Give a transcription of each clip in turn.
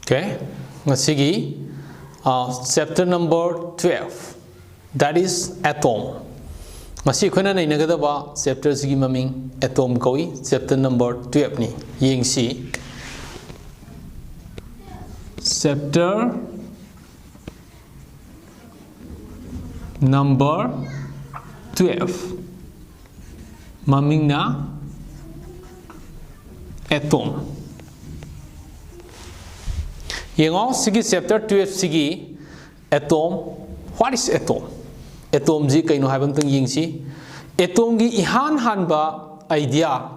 Okay, masigi chapter number 12, that is atom. Masi khona nei nagadaba chapter sigi maming atom koi chapter number 12 ni yengsi chapter number 12 maming na atom. Yengo sigi chapter 12 sigi atom. What is atom? Atom ji kaino haibam tang yingsi. Atom gi ihan hanba idea,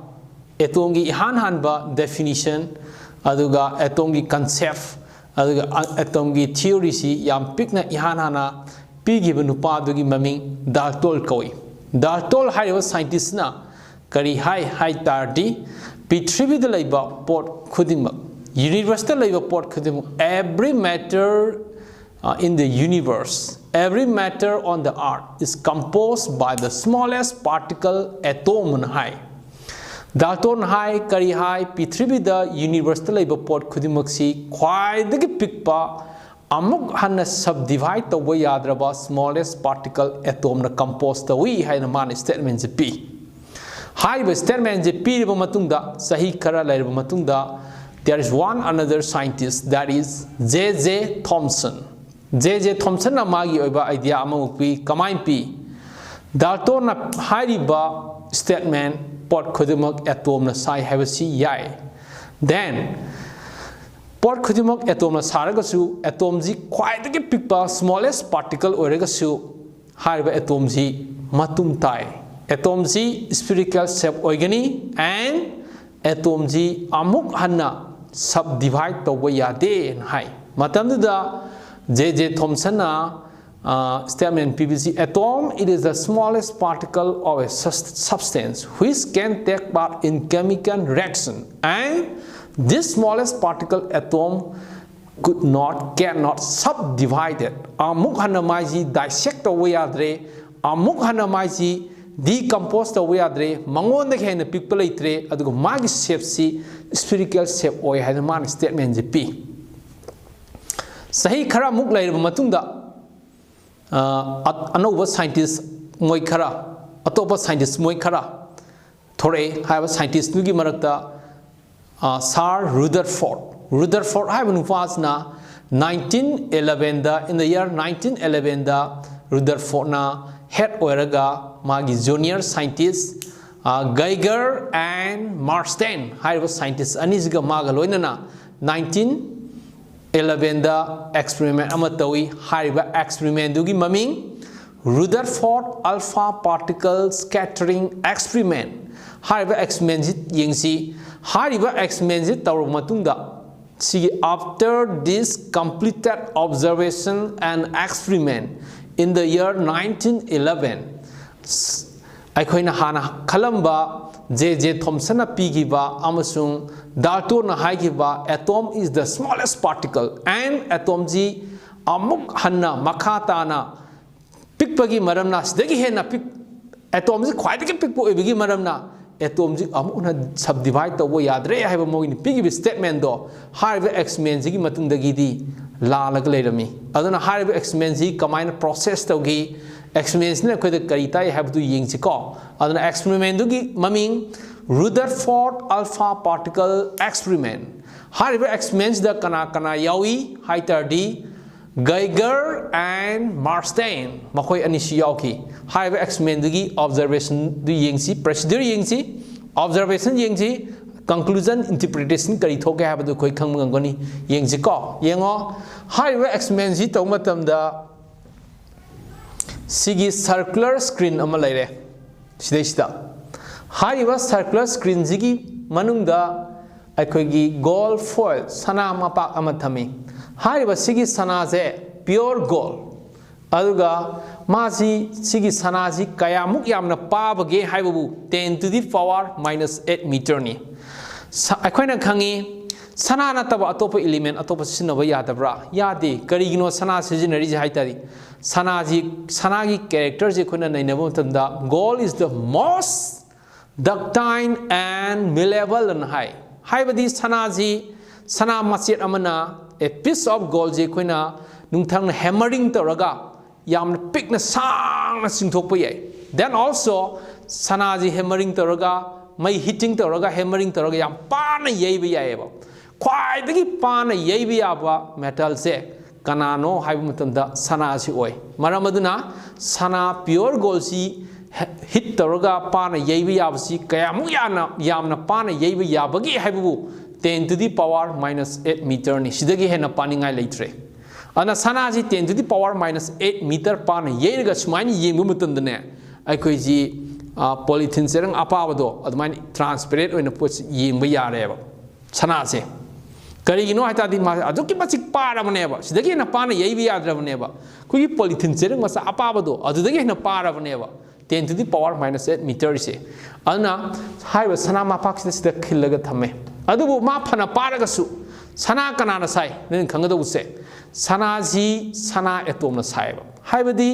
atom gi ihan hanba definition, aduga atom gi concept, aduga atom gi theory si yam pikna ihan hana pigi nupa dugi maming Dalton koi. Dalton haiwa scientist na kari hai tardi Pitribi the labor port khudimak. Universal labor port khudimuk. Every matter in the universe, every matter on the earth is composed by the smallest particle atom high. Dalton high, kari high, Pitribi the universal labor port khudimaksi quite the pikpa amuk hanna subdivide the way yadraba smallest particle atom na composed the way high man statement p. High statement p matunda sahi kara lairba matunda. There is one another scientist, that is J.J. Thomson. J.J. Thomson na magi oiba idea amamukpi kamay pi. Dalton na hariba statement port khudimak atom na sai habasi yai. Then port khudimak atom na saragasu atom ji khwaidagi pikpa smallest particle oiragasu hariba atom ji matum tai. Atom ji spherical shape oigani and atom ji amuk hanna subdivide the way yade and high. Matamda J.J. Thomson statement PVC atom, it is the smallest particle of a substance which can take part in chemical reaction, and this smallest particle atom cannot subdivide it. Amuk hanamaji dissect the way yadre, amuk hanamaji decompose the way adre mangon the hen people tre adugo magi shape si spherical shape oi had man statement p sahi khara muk lai matungda anova scientist moi khara atopa scientist moi khara thore have scientist nugi marakta Sir Rutherford have nupas na 1911 da in the year 1911 da Rutherford na head oiraga magi junior scientist Geiger and Marsden haiba scientist anisga maga loinana 1911 da experiment amatawi haiba experiment dugi maming Rutherford alpha particle scattering experiment haiba experiment yengsi haiba experiment tawr matungda see after this completed observation and experiment in the year 1911, Aikoina Hana Kalamba J.J. Thomson Pigiba Amasung Dalton Haigiba atom is the smallest particle, and atom ji Amuk Hanna Makatana Pikpagi Maramna Stegi Hena Pik atoms quite a pick Bigi Maramna atoms Amuna subdivide the way Adre have a more in Piggy statement though. Harvey X men Zigi Matundagidi. La lagalami. Adana hariba experiments combine process togi experiments na kweda karita have to ying siko. Adana experiment dugi maming Rutherford alpha particle experiment. Hariba experiments the kana yawi haitardi Geiger and Marsden makoi anishi yauki. Hariba experiment dugi observation du yingsi procedure yingsi observation yingsi conclusion interpretation kari thoke have the koi khangmangani yengsi ko yengo high experiment ji to matam da sigi circular screen ama laire sidai high circular screen jigi manung da aikoi gi gold foil sana mapak ama thami high sigi sana je pure gold aduga maji sigi sana ji kayamuk yamna pabage haibu 10 to the power minus 8 meter ni Akoina Kangi Sana Nataba Atopa element Atopa Sinova Yadabra Yadi Karigino Sana Sijinari Haitari Sanagi characters Ekuna Nainavotanda gold is the most ductile and malleable and high. Haibadi Sanaji Sana Masir Amana a piece of gold je koina nungthang hammering taraga yam pick na sang na singthokpa yai. Then also sana ji hammering taraga mai hitting taraga hammering taraga yam pa na yai ba yai ba. Kwai dagi pa na yai ba ba metal se kanano haibu matamda sana si oi. Maram aduna sana pure gold si hit taraga pa na yai ba si kaya mu yam na pa na yai ba bagi haibu 10 to the power minus 8 meter ni sidagi hena pani ngai leitre. Ana sana ji 10 to the power minus 8 meter pan yei ga sumai ni yeng bu mutan dane ai koi ji polythene serang apa bado admai transparent oina pot yeng ba yare ba sana se kari gino hata di ma adu ki bachik para bane ba sidagi na pan yei bi yadra bane ba koi polythene serang masa apa bado adu dagi na para bane ba 10 to the power minus 8 meter se ana hai ba sana ma pak sida khillaga thame adu ma phana para ga su sana kanana sai nen khangada use sana ji sana atom na sai ba haibadi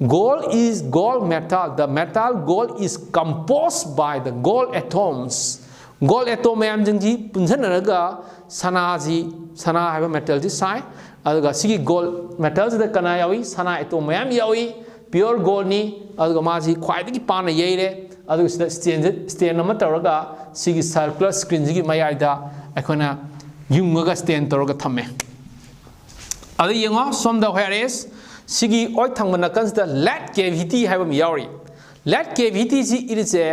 gold is gold metal. The metal gold is composed by the gold atoms. Gold atom mayam jingji punjanaga sana ji sana haiba metal ji sai aduga sigi gold metals da kana yawi sana atom mayam yawi pure gold ni aduga ma ji khwai dagi pana yeire aduga stand nama taraga sigi circular screen ji mayai da akhona yungaga stand taraga thame adu yengo som da whereas sigi oi thangmana consider lead cavity have a yauri lead cavity it is a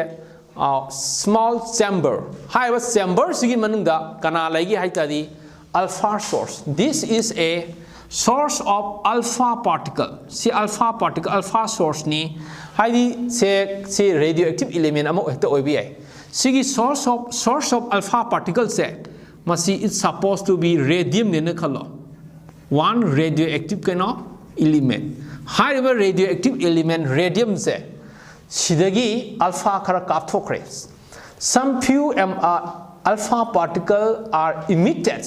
small chamber have a chamber sigi manungda kana lagi haitadi alpha source. This is a source of alpha particle. See alpha particle alpha source ni haidi say radioactive element amo hekta obi sigi source of alpha particle se masi is supposed to be radium ne khalo one radioactive kano element. However, radioactive element radium se sidagi alpha khara kapthokre. Some few alpha particle are emitted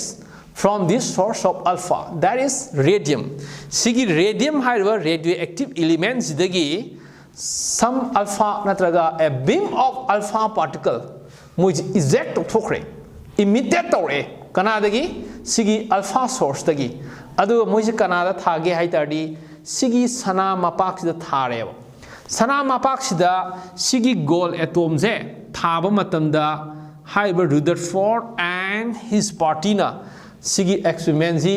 from this source of alpha, that is radium. Sigi radium however radioactive element sidagi some alpha natraga a beam of alpha particle which eject thokre emitted tore kanadagi sigi alpha source dagi adu moise kanada thage haitadi sigi sana mapak sida thare sana mapak sida sigi gold atom je thaba matamda haiber Rutherford and his partner sigi experiments ji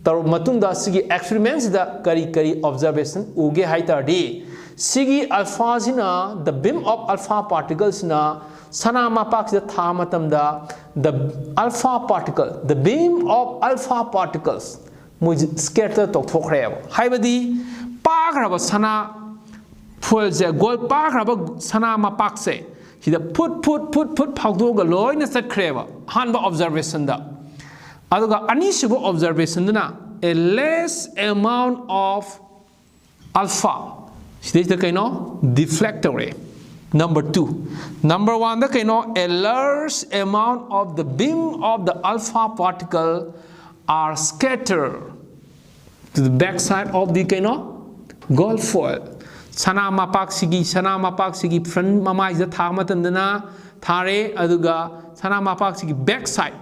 tar matungda sigi experiments da kari observation uge haitadi sigi alpha sina the beam of alpha particles na sana mapak sida tha matamda the alpha particle the beam of alpha particles muj scatter tok thokre haibadi pagraba sana fuel je gold pagraba sana mapak se hida put phagdo ga loina satkreba hanba observation da aduga anisuba observation na a less amount of alpha stage the kaino deflector. Number 2. Number 1 the kaino a large amount of the beam of the alpha particle are scattered to the backside of the kaino gold foil. Sana mapak sigi front mamai the thamatamdana thare aduga sana mapak sigi backside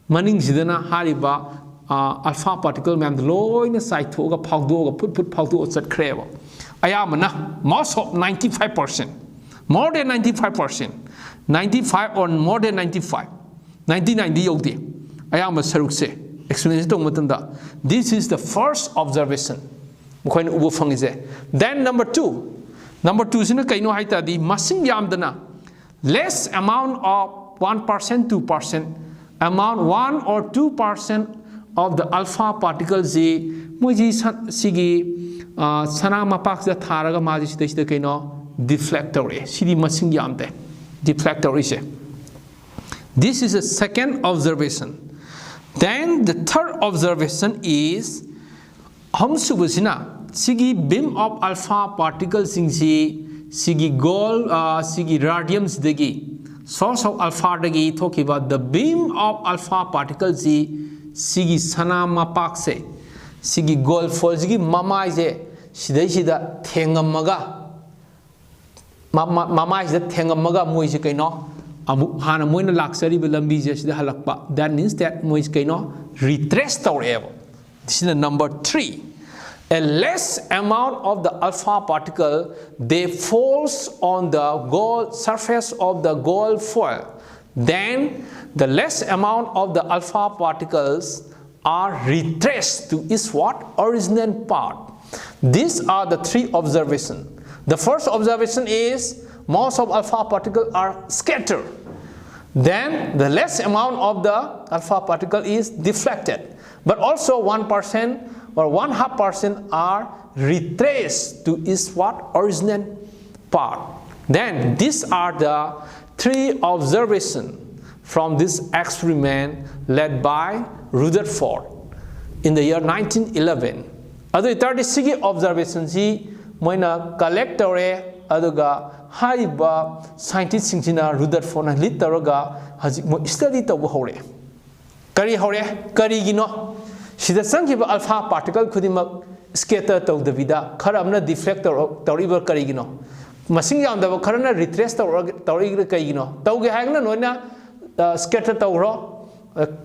maning sidana hariba alpha particle ma'am the low in the side to phagdo put phagdo sat crave ayamana most of 95%, more than 95%, 95 or more than 95, 90 yogdi ayama saruk se explanation to matanda. This is the first observation. Then number 2 sina kaino haita di masing yamdana less amount of 1% 2% amount 1 or 2% of the alpha particles muji sigi sana mapak da tharaga maji sida kaino deflector sidi masing yamde deflector is. This is a second observation. Then the third observation is hamsubusina sigi beam of alpha particles sigi gold sigi radiums dagi source of alpha dagi talking about the beam of alpha particles sigi sana mapak se sigi gold foil sigi mamai je sida thengamaga mamai sida thengamaga moi se kaino amuk hana moina laksari lambi je sida halakpa. That means that mois kaino retrace tawrevo. This is the number 3. A less amount of the alpha particle they falls on the gold surface of the gold foil. Then the less amount of the alpha particles are retraced to its what? Original part. These are the 3 observations. The first observation is most of alpha particles are scattered. Then the less amount of the alpha particle is deflected. But also 1% or 1/2% are retraced to its what? Original part. Then these are the 3 observations from this experiment led by Rutherford in the year 1911. Adu itardi sigi observations ji moina collect tore aduga haiba scientist singina Rutherford na lead taraga haji mo study tabu hore. Kari hore kari gino sida sanghiba alpha particle khudimak scatter tawdabida kharamna deflect tawriba kari gino masing yamdaba kharana retrace tawri kari gino tawge hagna noina scatter tawro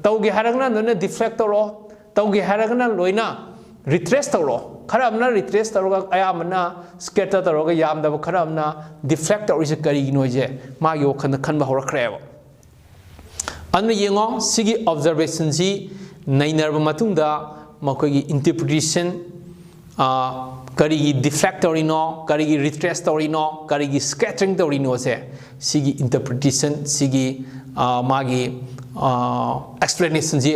tawge haragna noina deflect tawro tawge haragna loina retrace tawro kharamna retrace tawroga ayamna scatter tawroga yamdaba kharamna deflect tawri se kari gino je ma yo khanba horakreba anu yengo sigi observation ji nainarba matungda makogi interpretation karigi deflectory no karigi retractory no karigi scattering tori no se sigi interpretation sigi magi explanation ji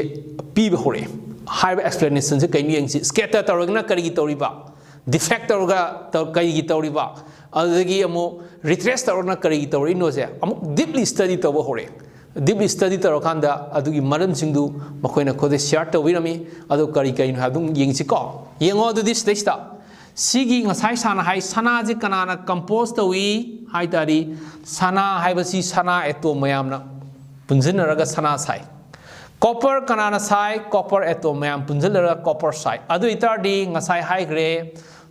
piba hore high explanation je kaini yang scatter torigna karigi toriba deflector ga karigi toriba adagi amu retractor na karigi tori no se amu deeply study toba hore deeply study tarokanda adugi maram singdu makoina khode share tawirami adu kari kain hadung yengsi ko yengo du this stage ta sigi ngasai sana hai sana ji kanana compose tawi hai tari sana hai basi sana atom mayamna punjinaraga sana sai copper kanana sai copper atom mayam punjinaraga copper sai adu itardi ngasai hai gre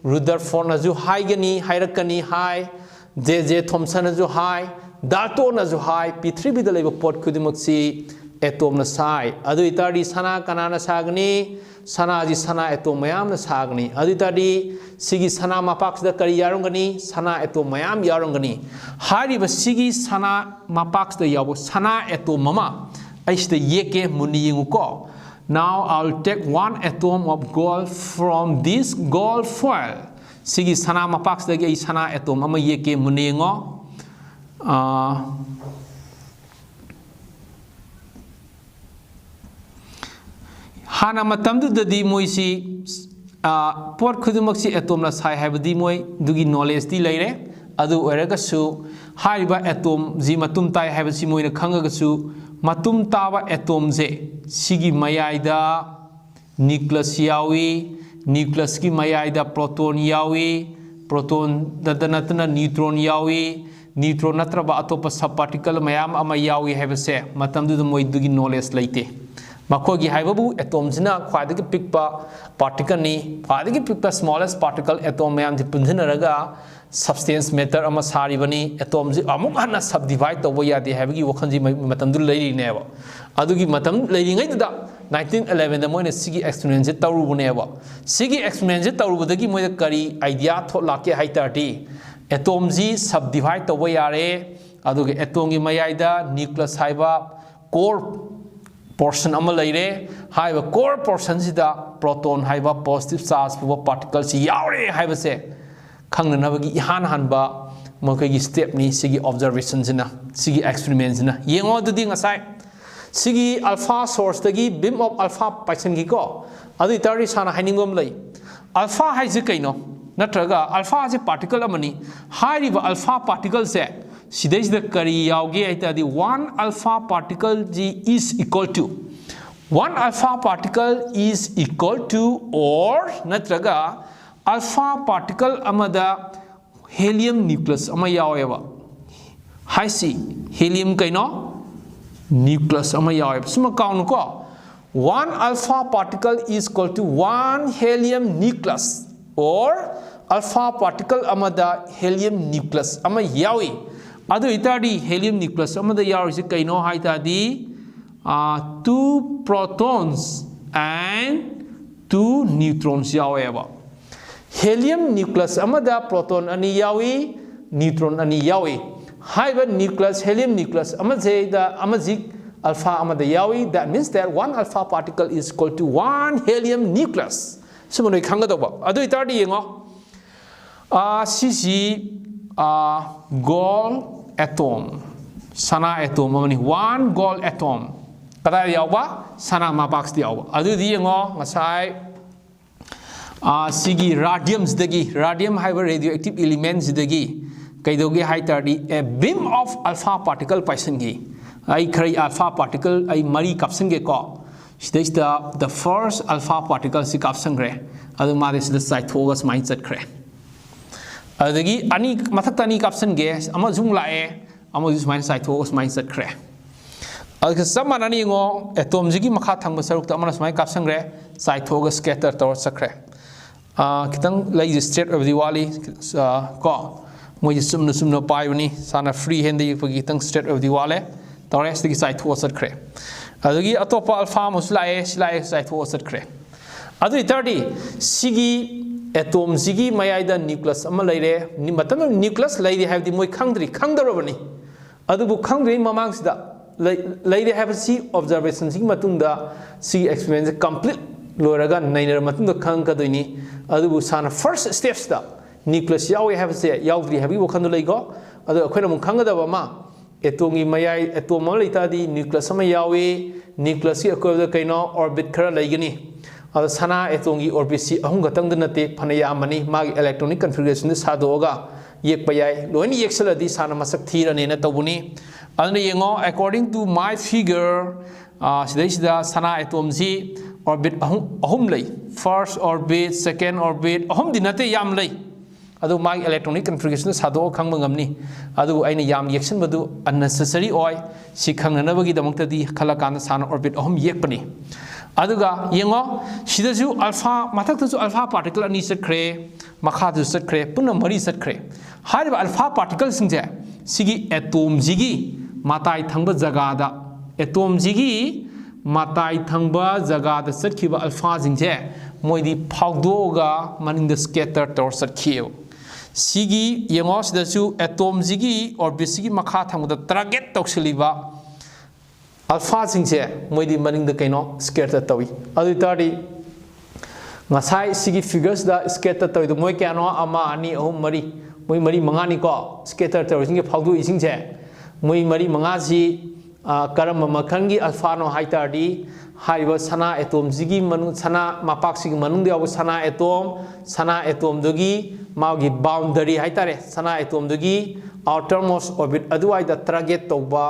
Rutherford na ju hai gani hairakani hai J.J. Thomson na ju hai Dalton na ju hai P3B da leba pot kudimaksi atom na sai adu itardi sana kanana sagni sana ji sana atom mayam na sagni adu itardi sigi sana mapak da kari yarongani sana atom mayam yarongani hari ba sigi sana mapak da yabo sana atom mama aishda yeke muni ko. Now I'll take one atom of gold from this gold foil sigi sana mapak da ge sana atom mama yeke muni ngo hana matamdu dadi moisi pot khudumaksi atom na sai habadi moi dugi knowledge di leire adu oraga su haiba atom ji matum tai habasi moina khangaga su matum tawa atom je sigi mayaida nucleus yawi nucleus ki mayaida proton yawi proton dadanatna neutron yawi neutron natraba atopa subparticle mayam ama yawi habase matamdu moi dugi knowledge leite makogi haibabu atom jina khwadagi pikpa particle ni khwadagi pikpa smallest particle atom mayam ji punjinaraga substance matter ama sari bani atom ji amuk hana subdivide to yade habagi wakhanji matamdu leiri neba adugi matam leiri ngai da 1911 da moina sigi experiment je tawrubu neba sigi experiment je tawrubu dagi moida kari idea thot lake haitarti atom ji subdivide to yare adugi atom gi mayaida nucleus haiba core portion ama leire haiba core portion sida proton haiba positive charge bu particles yaure haiba se khangna nabagi ihan hanba mokai step ni sigi observations na sigi experiments na yengo dudi ngasai sigi alpha source dagi beam of alpha paisen gi ko adu tari sana hainingom lai alpha hai ji kaino natraga alpha je particle amani hariba alpha particle se sidai the kari yauge aita di one alpha particle g is equal to one alpha particle is equal to or natraga alpha particle amada helium nucleus ama yaweba hai si helium kaino nucleus ama yaweba suma kaunu ko one alpha particle is equal to one helium nucleus or alpha particle amada helium nucleus ama yawi adu itadi helium nucleus amada yaurisi kaino haitadi 2 protons and 2 neutrons yaweba. Helium nucleus amada proton ani yawi neutron ani yawi. Haiba nucleus helium nucleus amaze da amazik alpha amada yawi. That means that one alpha particle is equal to one helium nucleus. Simonoi khangadoba. Adu itadi yengo. Sisi gold atom. Sana atom amani one gold atom. Kada yawa sana mapax yawa. Adu di yengo ngasai sigi radiums dagi radium haiba radioactive elements dagi kaidogi haitadi a beam of alpha particle paisangi. I kari alpha particle I mari kapsange ko. This the first alpha particle si kapsangre. Adu maris the side focus mindset kre. Adagi ani mathakta ani kapsange ama zoom lae ama this mind side focus mindset kre. Adu sama nani ngo atom jigi makha thang basaruk ta ama smai kapsangre side focus scatter tor sakre. Kitang like the state of the wali ko mo sumno payuni sana free hand the kitang state of the wale the rest the side towards at cre adagi atopa alpha muslae side towards at cre adu 30 sigi atom sigi mayaida nucleus ama leire ni matam nucleus leire have the moi khangdarabani adu bu khangdri mamang sida leire have see observation sigi matungda see experiment complete loraga nainer matungda khang kadoini adu bu sana first steps da nucleus yawe have say yaudri have you khandu leigo adu akhona mun khangadaba ma atom mayai atom laita di nucleus ma yawe nucleus ki akoda kaino orbit khara leigani adu sana atom gi orbit si ahum gatang nate phanaya mani magi electronic configuration sadoga yek payai loini yeksaladi sana masak thirane na tobuni adu yengo according to my figure sida sana atom si orbit ahum lei first orbit second orbit ahum dinate yam lei adu my electronic configuration sado khang mangamni adu aina yam yection badu unnecessary oi si khangnabagi damakta di khala kan sana orbit ahum yekpani aduga yengo sidaju alpha mathak tu alpha particle ani sakre makha tu sakre punna mari sakre hariba alpha particle singje sigi atom jigi matai thangba jaga da atom jigi matai thangba jaga da sakhiba alpha jingje moidi phagdoga maning the scatter tor sakhiyo sigi yengo sidasu atom jigi orbit sigi makha thangda target toksiliba alpha jingje moidi maning the kaino scatter tawi adu tadi ngasai sigi figures da scatter tawi moi kano ama ani ahum mari moi mari mangani ko scatter tawi singe phagdu isingje moi mari mangaji karam makhangi alpha no haitadi haiba sana atom jigi manu sana mapak sigi manung de abu sana atom dogi magi boundary haitare sana atom dogi outermost orbit aduai da target toba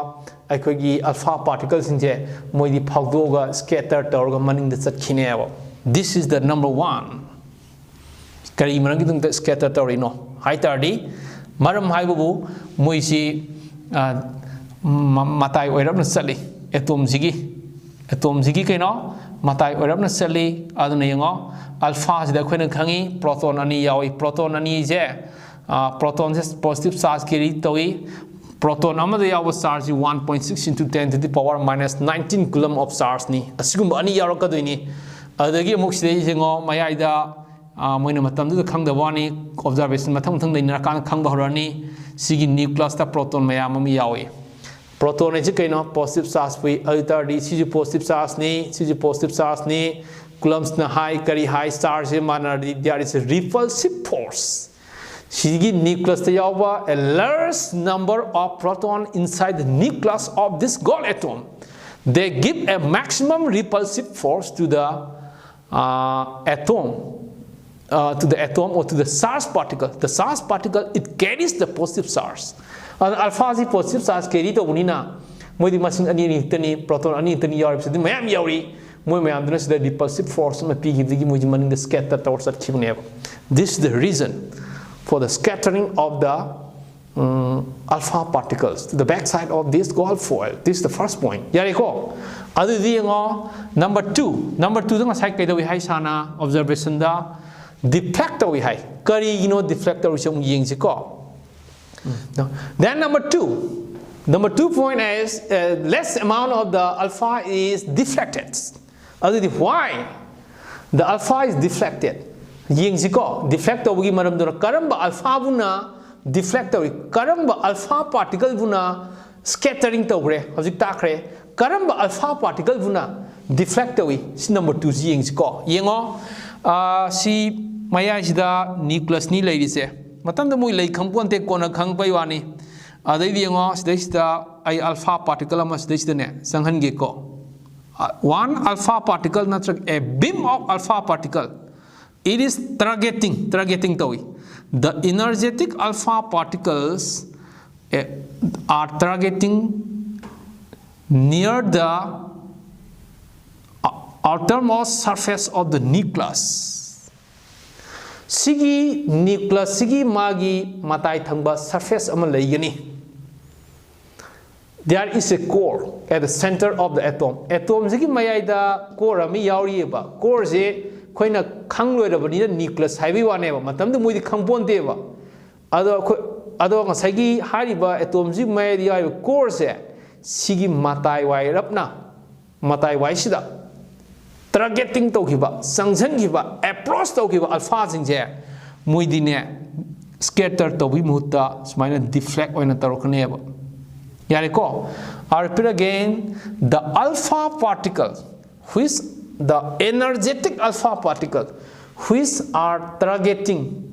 aikogi alpha particles inje moidi phagdoga scatter torga maning de chakkhine abo this is the number 1 kari manang dung the scatter torino haitadi maram haibu moisi matai oirap na sali atom jigi kaino matai oirap na sali aduna yengo alpha sida khoina khangi proton ani yawi proton ani je proton is positive charge carry tawi proton amada yawa charge 1.6 into 10 to the power minus 19 coulomb of charge ni asigum ani yarokadoini adagi amuk sida yengo mayaida moina matam du khangdawani observation mathang thang leina kan khangba horani sigi nucleus ta proton mayam am yawi proton is kaino positive charge pi alter d si positive charge ni coulombs na high kari high charge mana there is a repulsive force sigi nucleus ta yawa a large number of proton inside the nucleus of this gold atom they give a maximum repulsive force to the atom or to the charge particle the charge particle it carries the positive charge alpha is positive charge carry to unina moidi masing ani tani proton ani tani yauri sidi mayam yauri moi mayam dana sida repulsive force ma pi gidi moidi maning the scatter towards at khibne this is the reason for the scattering of the alpha particles to the back side of this gold foil this is the first point yari ko adu di ngo number 2 dang sai kai da wi hai sana observation da deflector wi hai kari deflector wi song yeng si ko No. Then number two point is less amount of the alpha is deflected. Why the alpha is deflected? Yengziko deflect tawgi maram dura karamba alpha buna deflect tawi karamba alpha particle buna scattering tawre hojik takre karamba alpha particle buna deflect tawi si number 2 si yengziko yengo si maya sida nucleus ni leise matam da mui lei khangponte kona khangpai wani adai yengo sida ai alpha particle ama sida ne sanghan ge ko one alpha particle natrak a beam of alpha particle, it is targeting tawi. The energetic alpha particles are targeting near the outermost surface of the nucleus. Sigi nucleus sigi magi matai thangba surface ama laigani. There is a core at the center of the atom. Atom ziki mayai core ami yauri ba. Core je koina khanglo da bani nucleus haibi wane ba. Matam da muidi khangpon de ba. Ado ngasagi hari ba atom ziki mayai yauri core je sigi matai wai rapna matai wai sida targeting to kiba sangjan kiba approach to kiba alpha jing je muidi ne scatter to bi muta smaina deflect oina tarokne ba. Yariko, I repeat again, the alpha particle, which the energetic alpha particle, which are targeting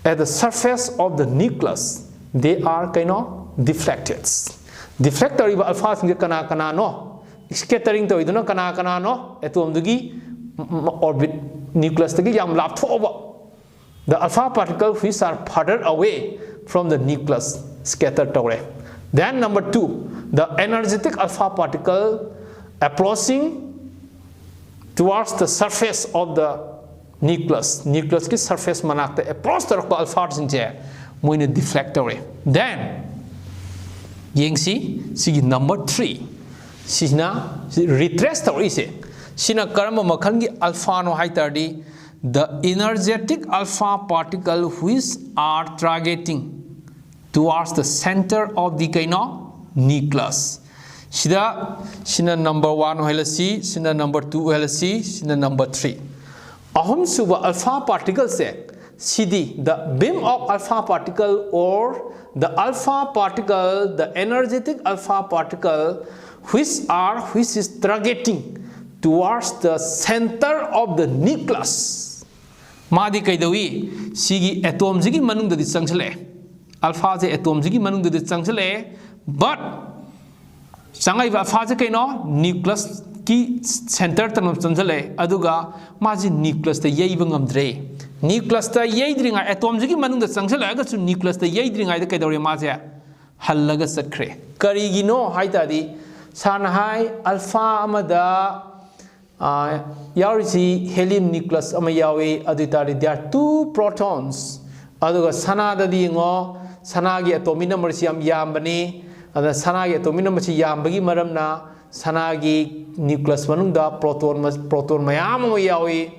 at the surface of the nucleus, they are kind of deflected. Deflector iba alpha singa kana no, scattering to iduna kana no, atom dugi orbit nucleus dugi yam lap over. The alpha particle which are further away from the nucleus scattered tawre. Then number 2, the energetic alpha particle approaching towards the surface of the nucleus. Nucleus ki surface manakta approach to alpha jinje moine deflect tawre. Then yengsi sigi number 3 sina retrace tawre se sina karma makhangi alpha no haitardi the energetic alpha particle which are targeting towards the center of the nucleus. Sina number 1 helasi, sina number 2 helasi, sina number 3. Ahum suba alpha particle se CD, the beam of alpha particle or the alpha particle, the energetic alpha particle which is targeting towards the center of the nucleus. Madi kaidawi sigi atom zigi manung da disangchale. Alpha je atom zigi manung da disangchale, but sangai alpha je kaino nucleus ki center tanam chanchale aduga maji nucleus ta yeiba ngamdre. Nucleus ta yeidringa atom zigi manung da changchale aga chu nucleus ta yeidringa da kaidore maje hallaga satkre. Karigino haitadi sanhai alpha amada yauri helium nucleus ama yawi aditari there are 2 protons aduga sana da di ngo sana gi atomic number si yambani ada sana gi atomic number si yambagi maramna sana gi nucleus manungda proton mayam ama yawi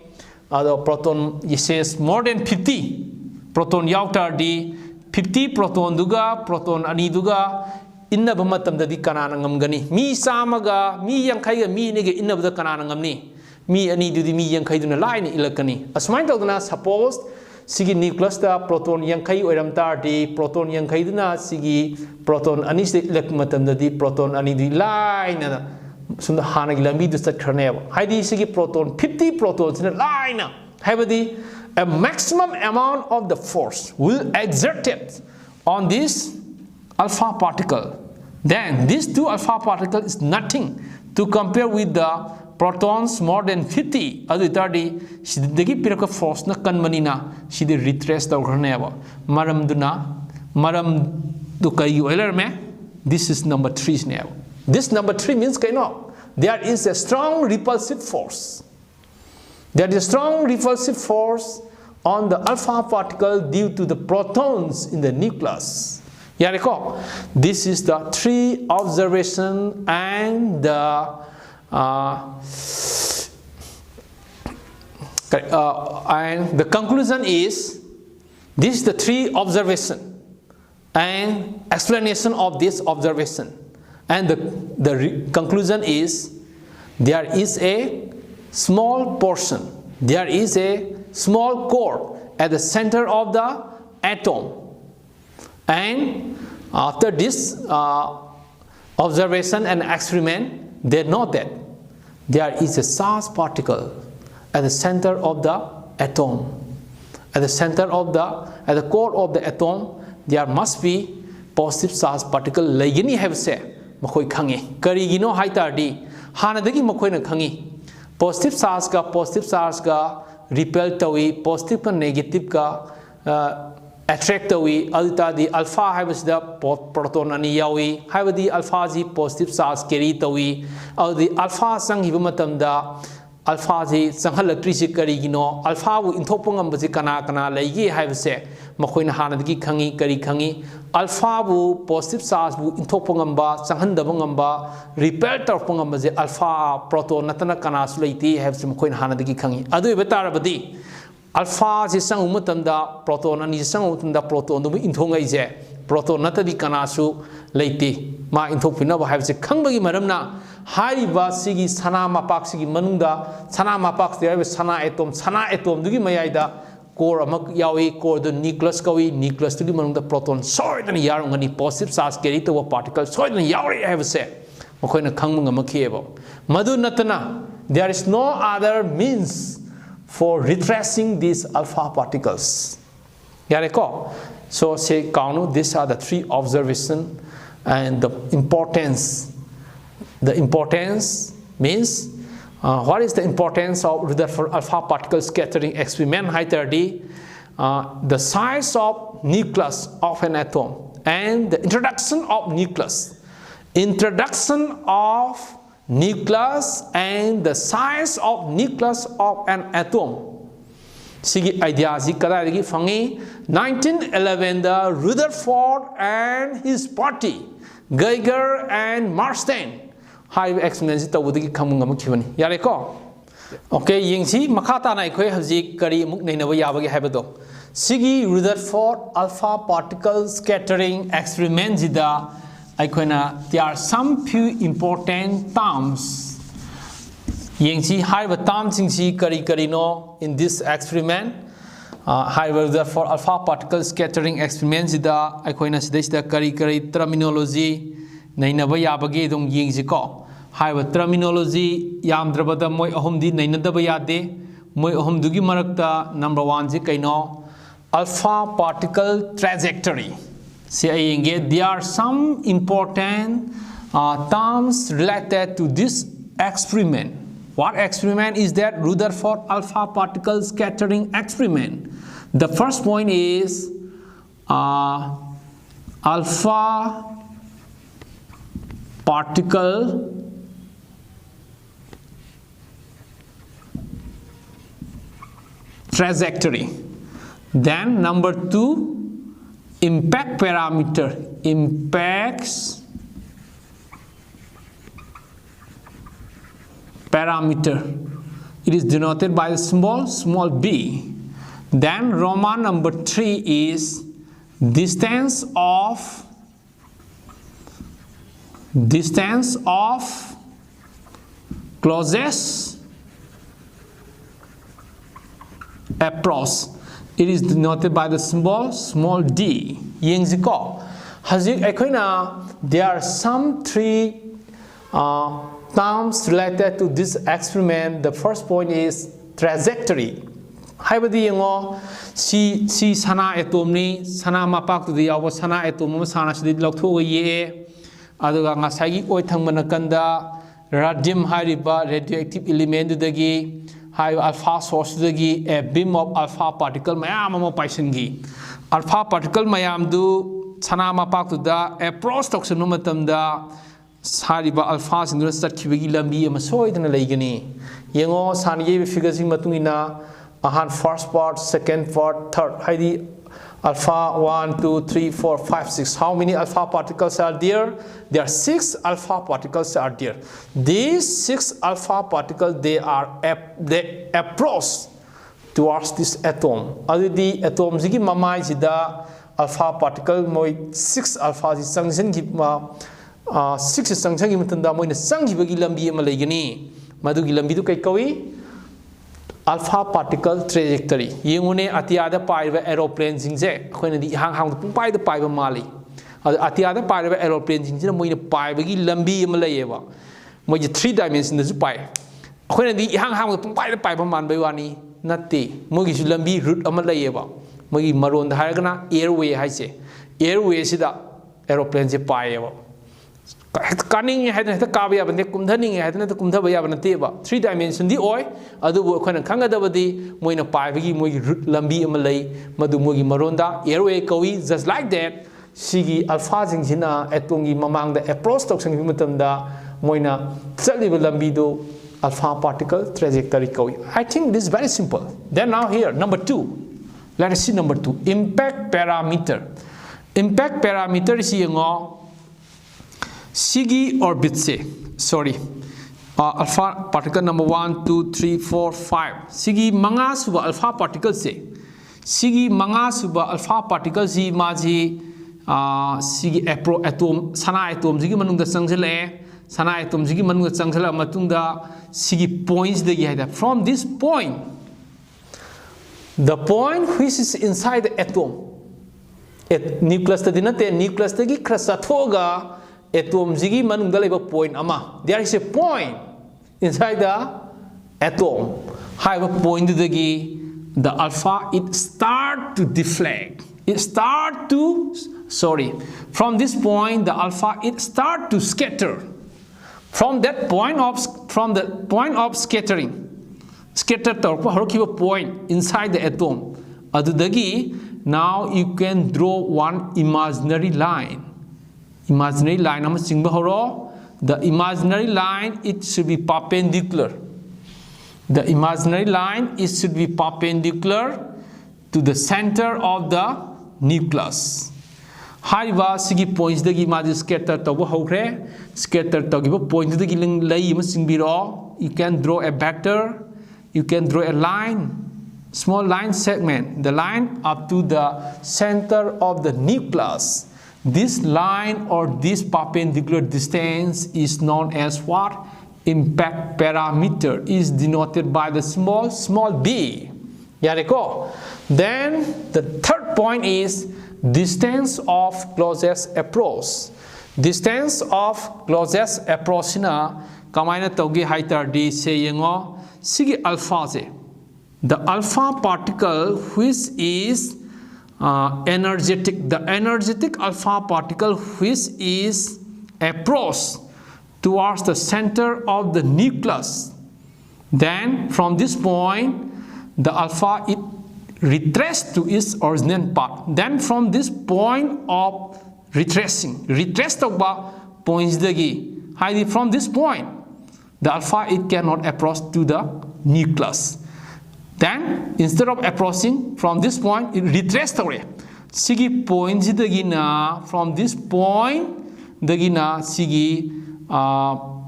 ada proton is more than 50 proton yautar di 50 proton duga proton ani duga inna bamatam da di kanana ngamgani mi samaga mi yankhai ga mi ne ge inna da kanana ngamni mi ani du di mi yankhai duna line ilakani asmain tawduna suppose sigi nucleus da proton yankhai oiram tar di proton yankhai duna sigi proton ani se ilak matam da di proton ani di line na sunda hana gi lambi du sat kharne ba haidi sigi proton 50 protons in a line habadi a maximum amount of the force will exerted on this alpha particle. Then this 2 alpha particle is nothing to compare with the protons more than 50 adu tardi sidagi piraka force na kanmanina sidi retrace tawrneba maram du kai oiler me this is number 3 sneb. This number 3 means kaino there is a strong repulsive force. There is a strong repulsive force on the alpha particle due to the protons in the nucleus. Yeah, recall. This is the 3 observation and the conclusion is This is the three observation and explanation of this observation. And the conclusion is there is a small portion, there is a small core at the center of the atom. And after this observation and experiment, they know that there is a charged particle at the center of the atom. At the center of at the core of the atom, there must be positive charged particle. Laigini have said, Makoi Kangi, Karigino Haitadi, Hanadagi Makoina Kangi. Positive charge ka repel tawi, positive ka negative ka attract tawi, alta di alpha habis da proton ani yawi, habadi alpha ji positive charge carry tawi, di alpha sang hibumatam da alpha ji sanghal electricity karigino, alpha wu intopungam bazi kana laigi habise, makoina hanadagi kangi kari kangi, alpha wu positive charge wu intopungam ba sanghandabungam ba repel tarpungam bazi alpha proton natana kana sulaiti habise makoina hanadagi kangi. Adu betarabadi alpha ji sang umutam da proton ani sang umutam da proton du inthongai je proton natadi kana su leiti ma inthopina ba habise khangbagi maramna hariba sigi sana mapak sigi manungda sana mapak there sana atom dugi mayaida core amak yawi core the nucleus kawi nucleus dugi manungda proton soidan yarungani positive charge carry to particle soidan yawi have say makoina khangmung amakiebo madu natana there is no other means for retracing these alpha particles. Yareko. So say Kaunu, these are the three observations and the importance. The importance means what is the importance of Rutherford alpha particle scattering experiment? The size of nucleus of an atom and the introduction of nucleus. Introduction of nucleus and the size of nucleus of an atom. Sigi idea ji kadai fangi 1911 the Rutherford and his party Geiger and Marsden high experiment ta wudi khamung amakibani yare ko okay yingsi makhata na khoi haji kari muk nei na ya bagi habado sigi Rutherford alpha particle scattering experiment jida there are some few important terms. Yengsi high terms singsi kari no in this experiment. However, for alpha particle scattering experiments, the kari terminology nainaba yabagi dong yingsi ko. However, terminology yamdrabada moy ahumdi nainadaba yade moy ahum dugi marakta number 1 ji kaino alpha particle trajectory. There are some important terms related to this experiment. What experiment is that? Rutherford alpha particle scattering experiment. The first point is alpha particle trajectory. Then number 2, impact parameter. Impacts parameter. It is denoted by the small b. Then Roman number 3 is distance of closest approach. It is denoted by the small d. Yengziko. There are some 3 terms related to this experiment. The first point is trajectory. Haibadi yengo si sana atom ni sana mapak tu dia wa sana atom ma sana sidi lokho ye aduga ngasagi oi thangmana kanda radium hariba radioactive element dagi high alpha source dagi a beam of alpha particle mayam ama paisengi alpha particle mayam du sana mapak tu da approach toxin matam da hariba alpha sindura satkibagi lambi ama soidana leigani yengo saniye figures matungina first part, second part, third. Heidi alpha 1, 2, 3, 4, 5, 6. How many alpha particles are there? There are 6 alpha particles are there. These 6 alpha particles they approach towards this atom. Adudi atom sigi mamai sida alpha particle moi 6 alpha si sanction ki 6 sanction ki matanda moi na sang ki bagi lambi ama leigani madu gi lambi du kai kawi alpha particle trajectory. Yengune atiada pai ba aeroplane singse khoina di hang pung pai da pai ba mali. Atiada pai ba aeroplane singse moi na pai bagi lambi ama leiba. Moi 3 dimension da su pai. Khoina di hang pung pai da pai ba man bai wani natti moi gi lambi route ama leiba. Moi maron da haragana airway haise. Airway sida aeroplane se pai ba. Cunning had a cabia, but the Kumdaning had not Kumdaba and Teba. 3 dimension the oi, other work when a Kangadabadi, Moina Pivagi, Lambi Malay, Madumugi Maronda, Airway Kawi, just like that. Sigi Alphazing Jina, Etungi Mamang, the Aprostox and Humatumda, Moina, Salibu Lambido, alpha particle trajectory Kawi. I think this is very simple. Then now here, number 2. Let us see number 2. Impact parameter. Impact parameter is here. Sigi orbit se, sorry, alpha particle number 1, 2, 3, 4, 5. Sigi manga suba alpha particle se. Sigi manga suba alpha particle si maji sigi atom sana atom sigi manung da sangsele sana atom sigi manung da sangsela matung da sigi points de gi from this point, the point which is inside the atom, nucleus ta dinate nucleus ta gi krasathoga atom zigi manung daleba point ama. There is a point inside the atom. Have a point the alpha it start to deflect. It start to from this point the alpha it start to scatter. From the point of scattering. Scatter to a point inside the atom. Adudagi now you can draw one imaginary line. Imaginary line, the imaginary line it should be perpendicular. The imaginary line it should be perpendicular to the center of the nucleus. Haiba sigi points the image scatter to hokre, scatter to give a point to the gilling lay biro. You can draw a vector, you can draw a line, small line segment, the line up to the center of the nucleus. This line or this perpendicular distance is known as what? Impact parameter, is denoted by the small b. Then the third point is distance of closest approach. Distance of closest approach na kamaina togi haitar di sayengo sigi alpha se. The alpha particle which is energetic, the energetic alpha particle which is approach towards the center of the nucleus. Then from this point the alpha it retraces to its original path. Then from this point of retrace about points dagi. From this point the alpha it cannot approach to the nucleus. Then instead of approaching from this point, it retraces away. Sigi points dagina from this point dagina sigi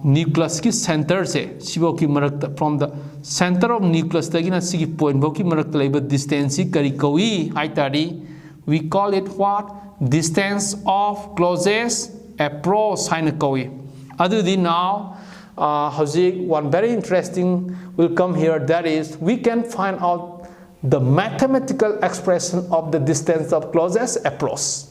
nucleus ki center se sibo ki marak from the center of nucleus dagina sigi point bo ki marak leba distance kari kawi haitari. We call it what? Distance of closest approach haina kawi. Other than now one very interesting will come here, that is we can find out the mathematical expression of the distance of closest approach.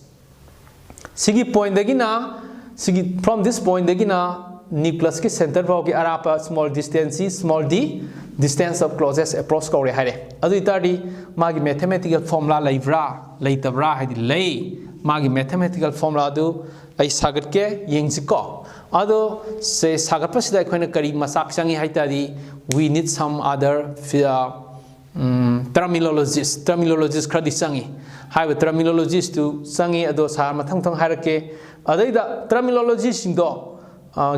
Sigi point dagina sigi from this point dagina nucleus ki center ki arapa small distance small d distance of closest approach ko re hare. Adu itadi magi mathematical formula laibra leitabra hadi lei magi mathematical formula du ai sagat ke yengsiko. Although say Sagapasida Konakari Masak Sangi Haitadi, we need some other terminologists Kradisangi. Have a terminologist to Sangi Ados Harmatang Harake. Are the terminologists in do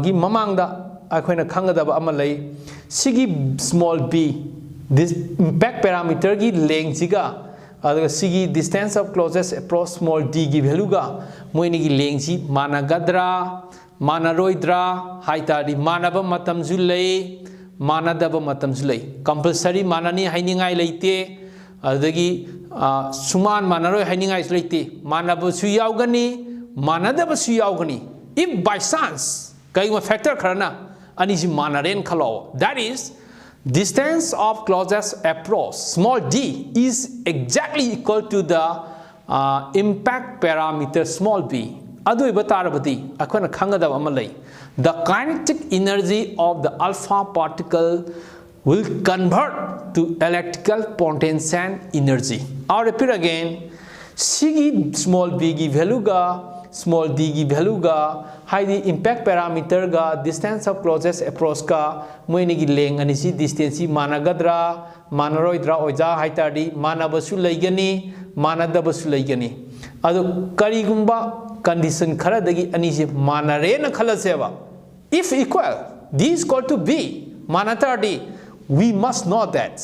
give Mamanga Akona Kangadaba Amalay Sigi small b. This impact parameter gi length ziga. Sigi distance of closest approach small d give Heluga. Moinigi length Managadra. Manaroidra, haitari manaba matam zulay, manadaba matamsu lei compulsory manani hainingai leite adagi suman manaroi hainingai leite manabasu yaugani manadabasu yaugani if by chance kaima factor kharana anisi manaren khalo that is distance of closest approach small d is exactly equal to the impact parameter small b adu ibatarabadi akona khangadaba amalai the kinetic energy of the alpha particle will convert to electrical potential energy. I'll repeat again. Sigi small b ki value ga small d ki value ga high the impact parameter ga distance of closest approach ka moini ki length ani si distance managadra manaroidra oja haitadi manabasu laigani manadabasu laigani adu karigumba condition khara dagi ani si manare na khalaseba if equal d is equal to b manatadi we must know that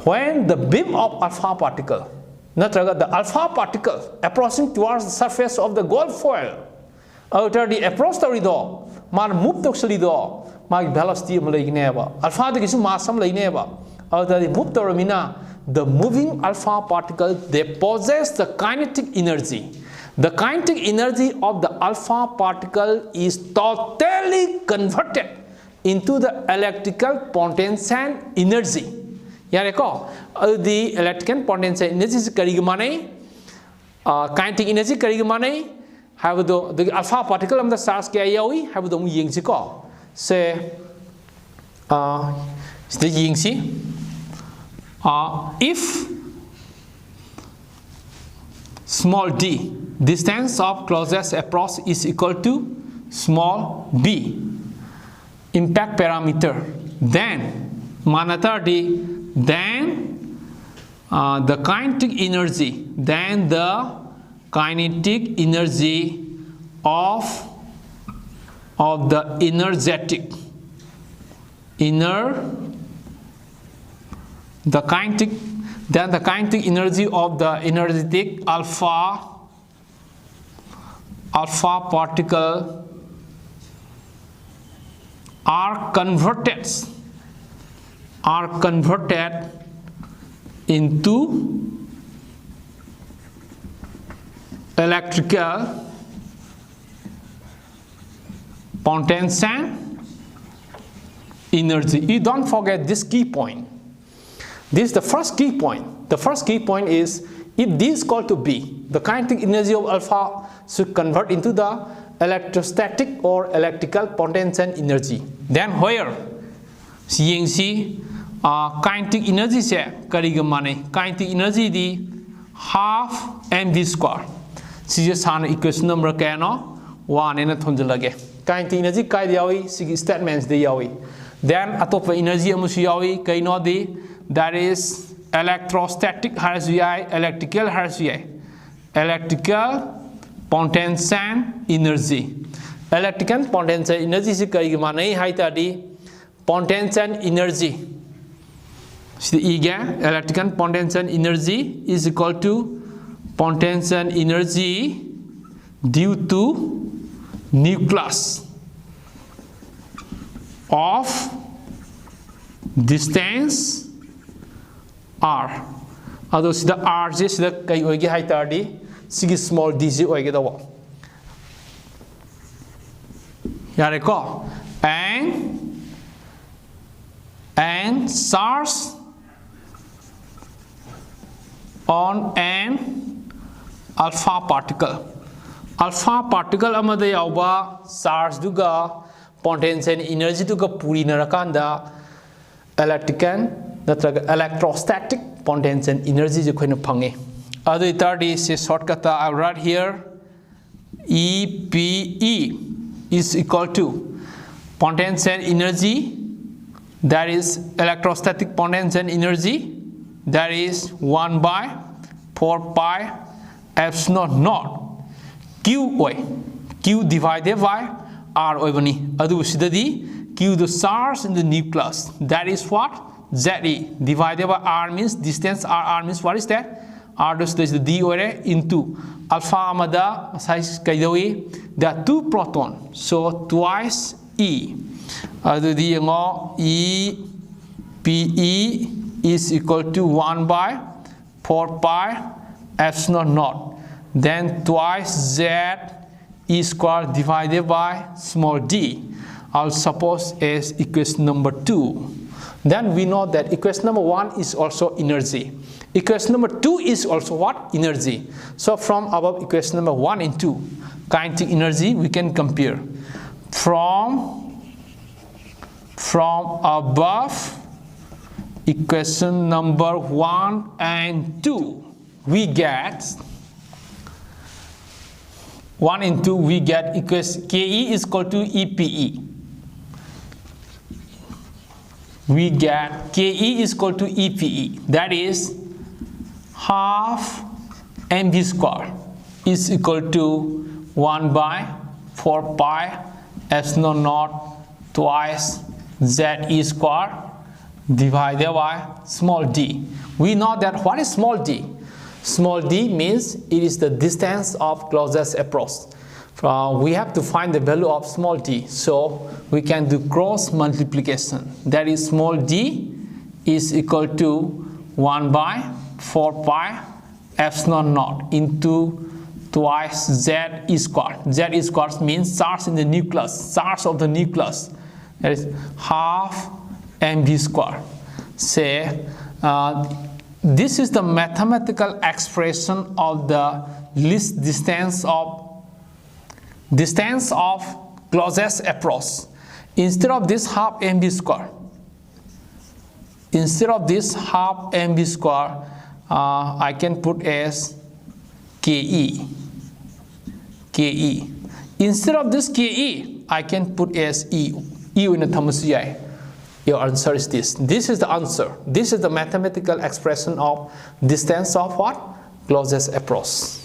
when the beam of alpha particle natraga the alpha particle approaching towards the surface of the gold foil outer the approach torido mar move toksalido mar velocity amalagineba alpha the kisu mass amalagineba outer the move toramina the moving alpha particle they possess the kinetic energy. The kinetic energy of the alpha particle is totally converted into the electrical potential energy. Yareko, the electrical potential energy is karigmane, kinetic energy karigmane. Have the alpha particle of the stars kayawi have the yingziko. Say, the yingsi. If small d distance of closest approach is equal to small b impact parameter then manatadi then the kinetic energy of the kinetic energy of the energetic alpha particle are converted into electrical potential energy. You don't forget this key point. This is the first key point. The first key point is if D is equal to B, the kinetic energy of alpha should convert into the electrostatic or electrical potential energy. Then where CNC kinetic energy se karigamane kinetic energy di half mv square. Sije sana equation number kano 1 ena thonjalage. Kinetic energy kai yawi sigi statements de yawi. Then atopa energy amusu yawi kaino di that is electrostatic harasui electrical harasui electrical potential energy. Electrical potential energy se kai mane hai tadi potential energy. Electrical potential energy is equal to potential energy due to nucleus of distance r. Although the r is the kai oigi hai tadi sig small d ji oigi dawa. Yareko and charge on an alpha particle. Alpha particle amada yauba charge duga potential energy duga puri narakanda electrical natraga electrostatic potential energy je khoina phange. Adu itardi se shortcut I will write here EPE is equal to potential energy, that is electrostatic potential energy, that is 1 by 4 pi epsilon naught q divided by r oibani adu sidadi q the charge in the nucleus, that is what ze divided by r means distance r means what is that r is the d ore into alpha amada size kaidawi there are 2 proton so twice e adudi yengo E PE is equal to 1 by 4 pi epsilon naught. Then twice Z E square divided by small d. I'll suppose as equation number 2. Then we know that equation number 1 is also energy. Equation number 2 is also what? Energy. So from above equation number 1 and 2, kinetic energy we can compare. From above equation number 1 and 2, we get 1 and 2, we get equation KE is equal to EPE. We get KE is equal to EPE. That is half mv square is equal to 1 by 4 pi epsilon naught twice ZE square divided by small d. We know that what is small d? Small d means it is the distance of closest approach. We have to find the value of small d, so we can do cross multiplication. That is small d is equal to 1 by 4 pi epsilon naught into twice ZE square. ZE square means charge in the nucleus, charge of the nucleus. That is half mv square. Say this is the mathematical expression of the least distance of closest approach. Instead of this half mv square, I can put as KE. Instead of this KE, I can put as E. Your answer is this. This is the answer. This is the mathematical expression of distance of what? Closest approach.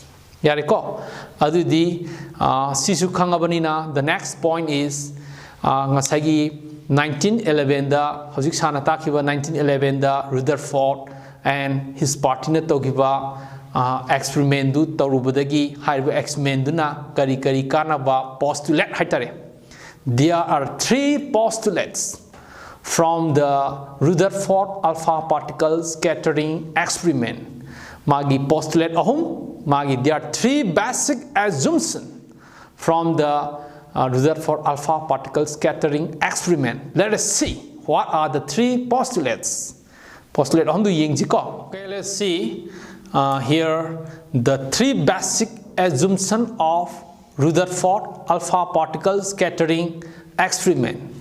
Yariko. Adudi sisu khangabanina. The next point is ngasagi 1911 da hojik sana takiba 1911 da Rutherford and his partner togiba experiment du tarubadagi haiba experiment duna kari kanaba postulate haitare. There are 3 postulates from the Rutherford alpha particle scattering experiment. Magi postulate ahum, magi there are 3 basic assumptions from the Rutherford alpha particle scattering experiment. Let us see what are the 3 postulates. Postulate ahum du yengjiko. Okay, let's see here the 3 basic assumptions of Rutherford alpha particle scattering experiment.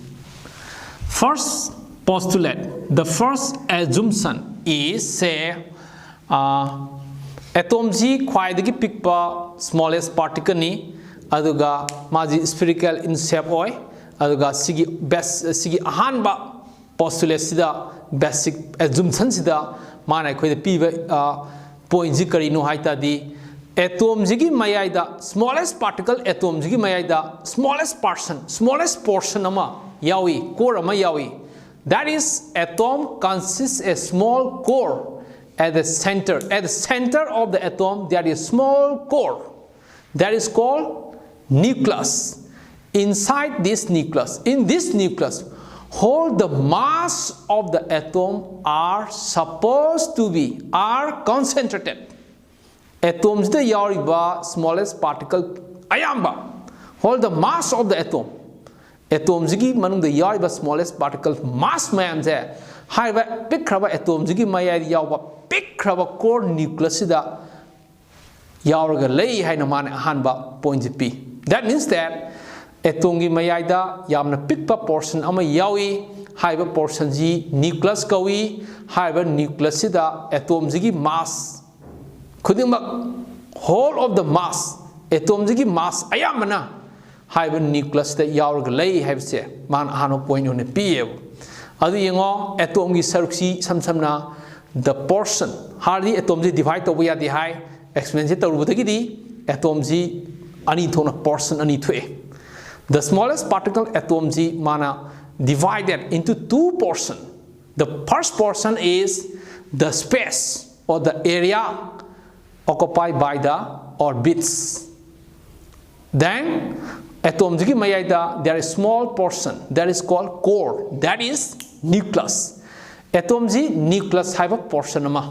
First postulate, the first assumption is say atom ji khwaidagi pikpa smallest particle ni aduga maji spherical in shape oi aduga sigi ahanba postulate sida basic assumption sida mana khoi de piba point ji kari no haita di atom jigi mayaida smallest particle atom jigi mayaida smallest portion ama yawi core ama yawi. That is atom consists a small core at the center. At the center of the atom there is small core that is called nucleus. Inside this nucleus, in this nucleus, whole the mass of the atom are supposed to be concentrated. Atoms the yariba smallest particle ayamba. Whole the mass of the atom. Atoms gi manung the yariba smallest particle mass mayam je. Haiba big kraba atoms gi mayai yawa big kraba core nucleus da yawarga lay haina man hanba point p. That means that atom gi mayai da yamna big portion ama yawi haiba portion ji nucleus kawi haiba nucleus da atoms gi mass khudimak whole of the mass atoms gi mass ayamana haiba nucleus da yawarga lay haibse man hano point on p. Adu yengo atom gi saruksi samsamna the portion hardly atom ji divide to ya di hai exponential to rubutagi di atom ji ani thona portion ani thwe. The smallest particle atom ji mana divided into 2 portions. The first portion is the space or the area occupied by the orbits. Then atom jigi mayaida there is small portion that is called core, that is nucleus. Atom ji nucleus haiba portion ama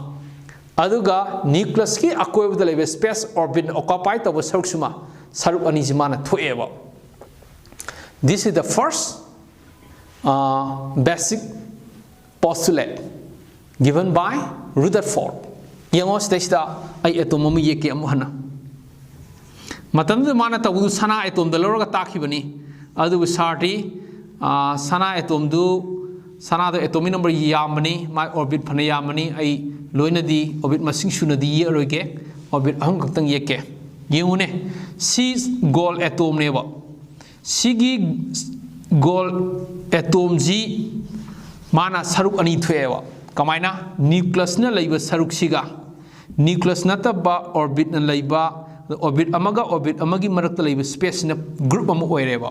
aduga nucleus ki akoibda lebe space orbit occupy taba saruk suma saruk ani jimana thoeba. This is the first basic postulate given by Rutherford. Yango stage ai atom amu yeke amu hana matamda mana tawu sana atom da loroga takibani adu sarti sana atom du sana da atomic number yamani my orbit phana yamani ai loina di orbit masing shuna di yeroge orbit ahum kaktang yeke yengune si gold atom ne ba sigi gold atom ji mana saruk ani thoewa kamaina nucleus na leiba saruk siga nucleus nataba orbit na leiba orbit amaga orbit amagi marakta leiba space na group amu oireba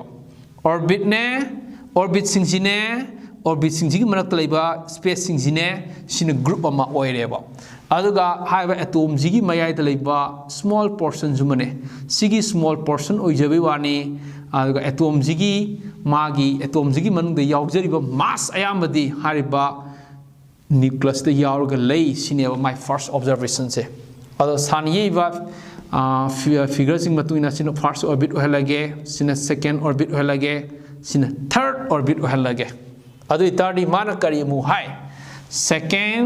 orbit ne orbit singine orbit singji marakta leiba space singine sina group ama oireba aduga haiba atom jigi mayai da leiba small portion jumane sigi small portion oijabe wani aduga atom jigi magi atom jigi manung da yaujariba mass ayambadi hariba nucleus da yaurga lei sineba my first observation se ado sanieba figure sing matuina sina first orbit ohalage sina second orbit ohalage sina third orbit ohalage adu itadi mana kari mu hai second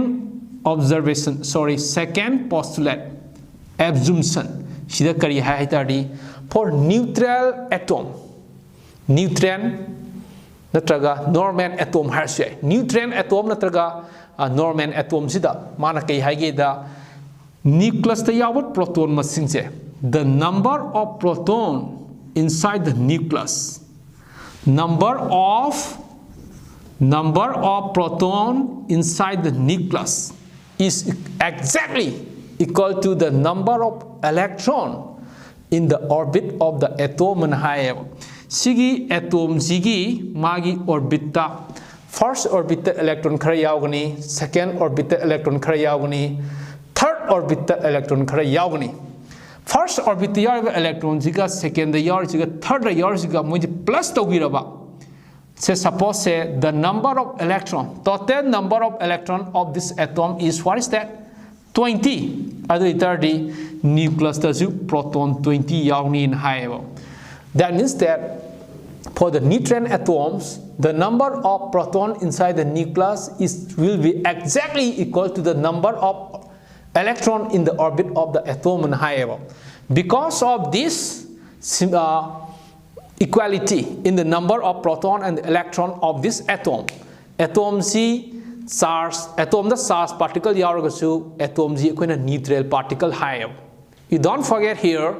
observation second postulate assumption sida kari hai itadi for neutral atom neutron natraga normal atom harshe neutron atom natraga normal atom sida mana kai haige da nucleus ta yawat proton masing se the number of proton inside the nucleus number of proton inside the nucleus is exactly equal to the number of electron in the orbit of the atom and higher sigi atom sigi magi orbita first orbital electron khara yawgani second orbital electron khara yawgani third orbital electron khara yawgani first orbital yawa electron jiga second the yawa jiga third the yawa jiga moi plus tawiraba say suppose say the number of electron total number of electron of this atom is what is that 20 adu 30 nucleus ta ju proton 20 yawni in higher that means that for the neutron atoms the number of proton inside the nucleus will be exactly equal to the number of electron in the orbit of the atom and higher. Because of this equality in the number of proton and the electron of this atom C charge atom the charge particle yauragasu atom G equina neutral particle higher. You don't forget here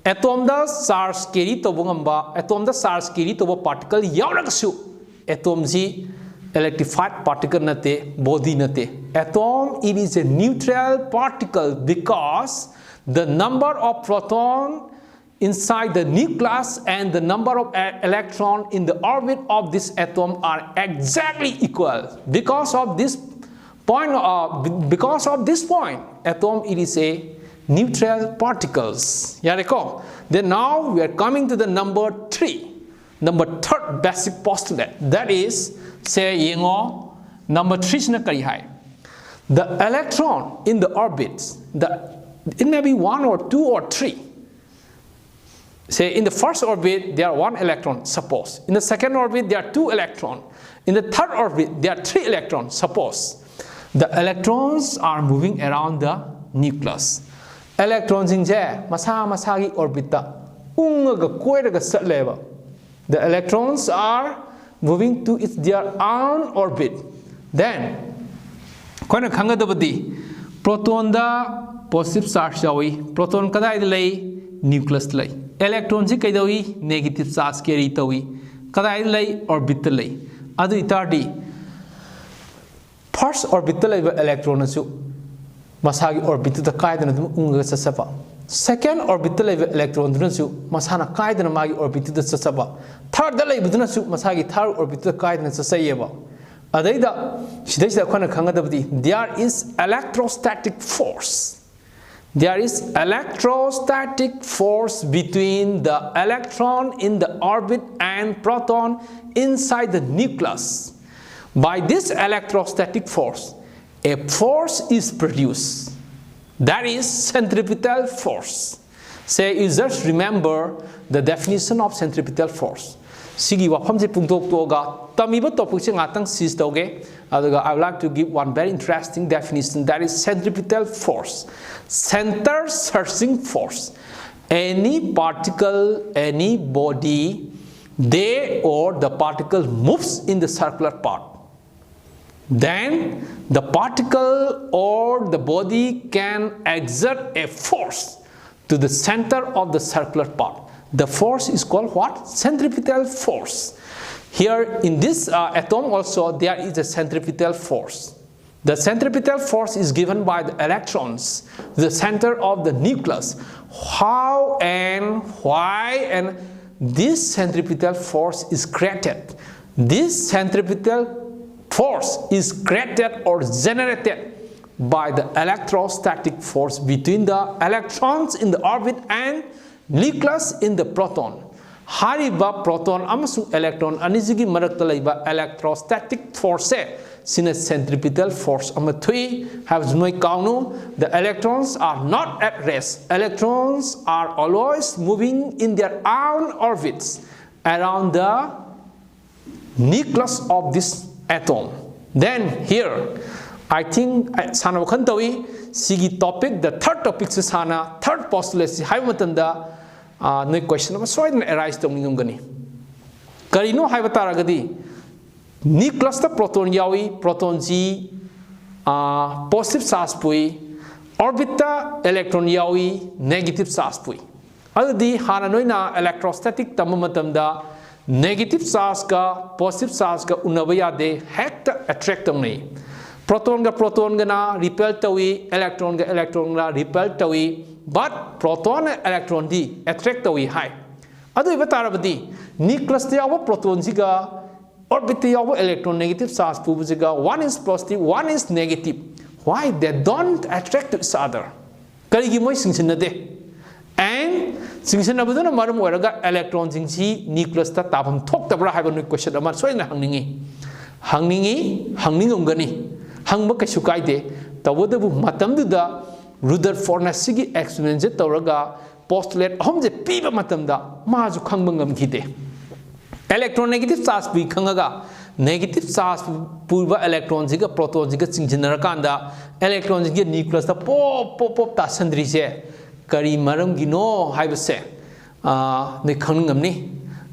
atom the charge carry to bungamba atom the charge carry to particle yauragasu atom G electrified particle nate body nate atom it is a neutral particle because the number of proton inside the nucleus and the number of electron in the orbit of this atom are exactly equal. Because of this point atom it is a neutral particles. Then now we are coming to the number 3 third basic postulate, that is say number 3 na kari hai the electron in the orbits it may be 1 or 2 or 3. Say in the first orbit there are 1 electron suppose, in the second orbit there are 2 electrons, in the third orbit there are 3 electrons suppose. The electrons are moving around the nucleus. Electrons in je masa gi orbita unga koiraga satleba. The electrons are moving to their own orbit. Then koina khangadabadi proton da positive charge yawi proton kadai lay nucleus lay electron ji kaidawi negative charge carry tawi kadai lay orbital lay adu itardi first orbital lay electron asu masagi orbit da kaidana dum unga sasaba second orbital lay electron dunasu masana kaidana magi orbit da sasaba third da lay budunasu masagi third orbit da kaidana sasayeba there is electrostatic force There is electrostatic force between the electron in the orbit and proton inside the nucleus. By this electrostatic force, a force is produced. That is centripetal force. Say you just remember the definition of centripetal force. Sigi wafam se pungtok toga tamiba topic se ngatang sis toge. I would like to give one very interesting definition, that is centripetal force. Center searching force. Any particle, any body, they or the particle moves in the circular path. Then the particle or the body can exert a force to the center of the circular path. The force is called what? Centripetal force. Here in this atom also there is a centripetal force. The centripetal force is given by the electrons, the center of the nucleus. How and why and this centripetal force is created? This centripetal force is created or generated by the electrostatic force between the electrons in the orbit and nucleus in the proton. Hariba proton amasung electron anisigi marakta laiba electrostatic force sina centripetal force amathui have noi kaunu. The electrons are not at rest. Electrons are always moving in their own orbits around the nucleus of this atom. Then here I think sana wakhantawi sigi topic, the third topic se sana third postulate si hai matanda no question ama soidna arise tongingam gani karino hai bataragadi nucleus ta proton yawi, proton ji positive charge pui, orbit ta electron yawi, negative charge pui. Adudi hana noina electrostatic tamamatamda negative charge ka positive charge ka unaba yade hekta attract tongni. Proton ga na repel tawi, electron ga repel tawi, but proton and electron di attract tawi hai. Adu ibatarabadi nucleus ta yawa proton jiga orbit ta yawa electron negative charge pu jiga one is positive, one is negative. Why they don't attract to each other? Karigi moi singsinade. And singsinabaduna maram waraga electron jingsi nucleus ta tabam thok tabra haiba no question ama soina hangningum gani. Hangba kaisu kaide tawadabu matamduda Rutherford na sigi experiment je tawraga postulate ahom je piba matamda maju khangba ngamkhide. Electronegative charge bi khangaga negative charge purba electron jiga proton jiga chingjinarakanda electron jiga nucleus ta pop ta sandri je kari maram gino haibase ne khangamni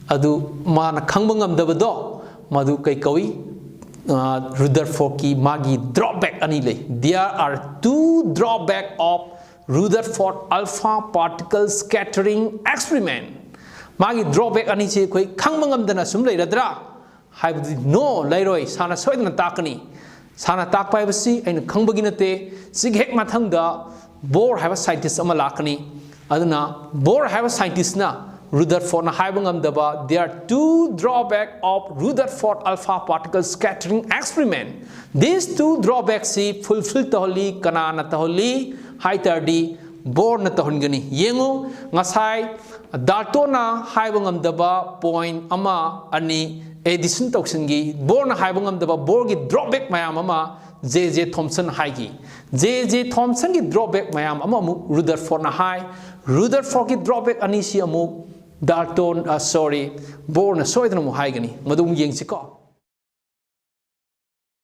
adu mana khangba ngamdabado madu kai kawi Rutherford ki magi drawback anile. There are two drawback of Rutherford alpha particle scattering experiment. Magi drawback ani che koi khangmangam dana sum leiradra haibdi no leiroi sana soidana takani sana takpai basi aina khangbagi nate sig hek mathangda Bohr have a scientist ama lakani aduna Bohr have a scientist na Rutherford na haibangam daba. There are two drawback of Rutherford alpha particle scattering experiment. These two drawbacks see fulfill taholi kanana taholi high 30 Bohr na tahongani yengu ngasai Daltona haibangam daba point ama ani addition toksingi Bohr na haibangam daba Bohr gi drawback mayam ama J.J. Thomson haigi J.J. Thomson gi drawback mayam ama mu Rutherford na hai Rutherford gi drawback ani si amu Dalton Bohr na soidana mu haigani madum yengsi ko